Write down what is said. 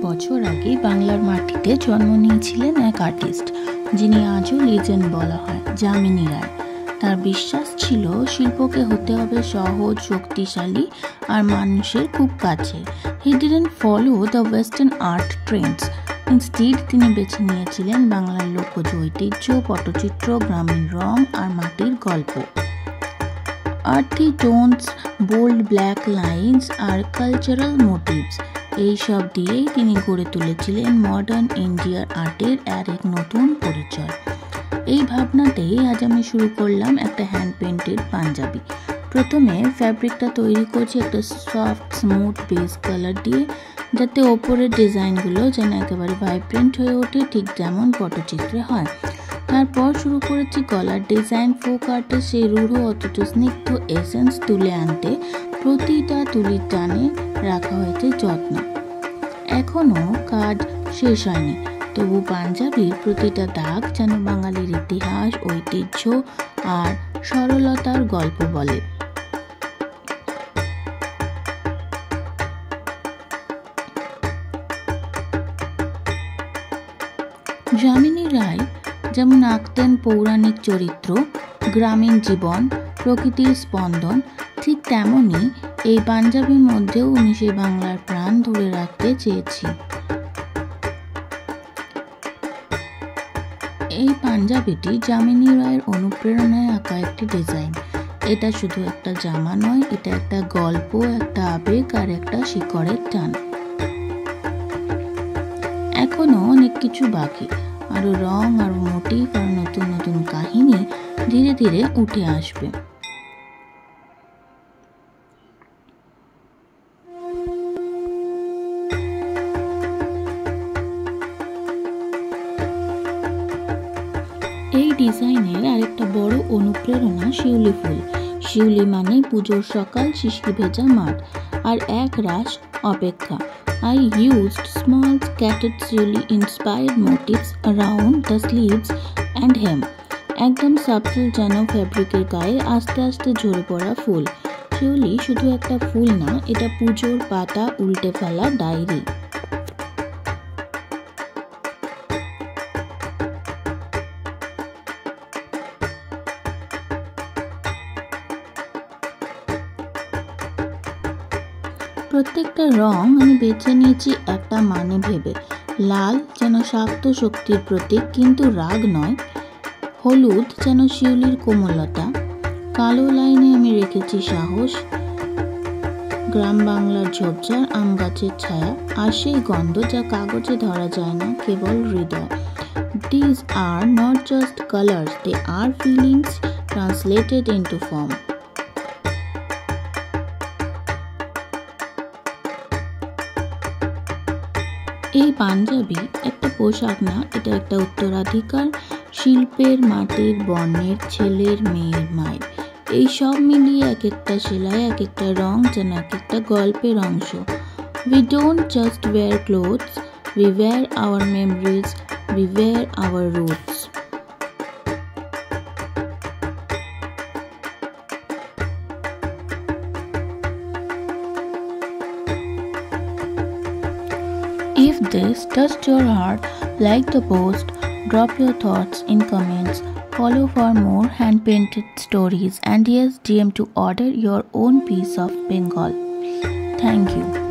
বছর আগে বাংলার মাটিতে জন্ম নিয়েছিলেন এক আর্টিস্ট, যিনি আজও লিজেন্ড বলা হয়, যামিনী রায়। তার বিশ্বাস ছিল শিল্পকে হতে হবে সহজ, শক্তিশালী আর মানুষের খুব কাছে। He didn't follow the western art Trends. Instead তিনি বেছে নিয়েছিলেন বাংলার লোকজ ঐতিহ্য, পটচিত্র, গ্রামীণ রং আর মাটির গল্প। Earthy tones, bold black lines আর কালচারাল মোটিভস, এইসব দিয়েই তিনি গড়ে তুলেছিলেন মডার্ন ইন্ডিয়ার আর্টের এক নতুন পরিচয়। এই ভাবনাতেই আজ আমি শুরু করলাম একটা হ্যান্ড পেন্টেড পাঞ্জাবি। প্রথমে ফ্যাব্রিকটা তৈরি করছি একটা সফট স্মুথ বেস কালার দিয়ে, যাতে ওপরের ডিজাইনগুলো যেন একেবারে ভাইব্রেন্ট হয়ে ওঠে, ঠিক যেমন পটচিত্রে হয়। তারপর শুরু করেছি গলার ডিজাইন। ফোক আর্টে সেই রূঢ় অথচ স্নিগ্ধ এসেন্স তুলে আনতে প্রতিটা তুলির টানে রাখা হয়েছে যত্ন। এখনও কাজ শেষ হয়নি, তবু পাঞ্জাবির প্রতিটা দাগ যেন বাঙালির ইতিহাস, ঐতিহ্য আর সরলতার গল্প বলে। যামিনী রায় যেমন আঁকতেন পৌরাণিক চরিত্র, গ্রামীণ জীবন, প্রকৃতির স্পন্দন, ঠিক তেমনই এই পাঞ্জাবির মধ্যেও উনি সেই বাংলার প্রাণ ধরে রাখতে চেয়েছি। এই পাঞ্জাবিটি যামিনী রায়ের অনুপ্রেরণায় আঁকা একটি ডিজাইন। এটা শুধু একটা জামা নয়, এটা একটা গল্প, একটা আবেগ আর একটা শিকড়ের টান। এখনো অনেক কিছু বাকি, আরো রং, আরো মোটিভ আর নতুন নতুন কাহিনী ধীরে ধীরে উঠে আসবে। এই ডিজাইনের আরেকটা বড় অনুপ্রেরণা শিউলি ফুল। শিউলি মানে পুজোর সকাল, শিশি ভেজা মাঠ আর এক রাশ অপেক্ষা। I used small scattered Shiuli inspired motifs around the sleeves and hem. একদম সাবটেল, যেন ফ্যাব্রিকের গায়ে আস্তে আস্তে ঝরে পড়া ফুল। শিউলি শুধু একটা ফুল না, এটা পুজোর পাতা উল্টে ফেলা ডায়েরি। প্রত্যেকটা রং আমি বেছে নিয়েছি একটা মানে ভেবে। লাল যেন শাক্ত শক্তির প্রতীক, কিন্তু রাগ নয়। হলুদ যেন শিউলির কোমলতা। কালো লাইনে আমি রেখেছি সাহস, গ্রাম বাংলার ঝোপঝাড়, আম গাছের ছায়া আর সেই গন্ধ যা কাগজে ধরা যায় না, কেবল হৃদয়। These are not just colors, they are feelings translated into form. এই পাঞ্জাবি একটা পোশাক না, এটা একটা উত্তরাধিকার, শিল্পের, মাটির, বর্ণের, ছেলের, মেয়ের, মায়ের। এই সব মিলিয়ে এক একটা সেলাই, এক একটা রং যেন এক একটা গল্পের অংশ। We don't just wear clothes, we wear our memories, we wear our roots. If this touched your heart, like the post, drop your thoughts in comments, follow for more hand-painted stories, and yes, DM to order your own piece of Bengal. Thank you.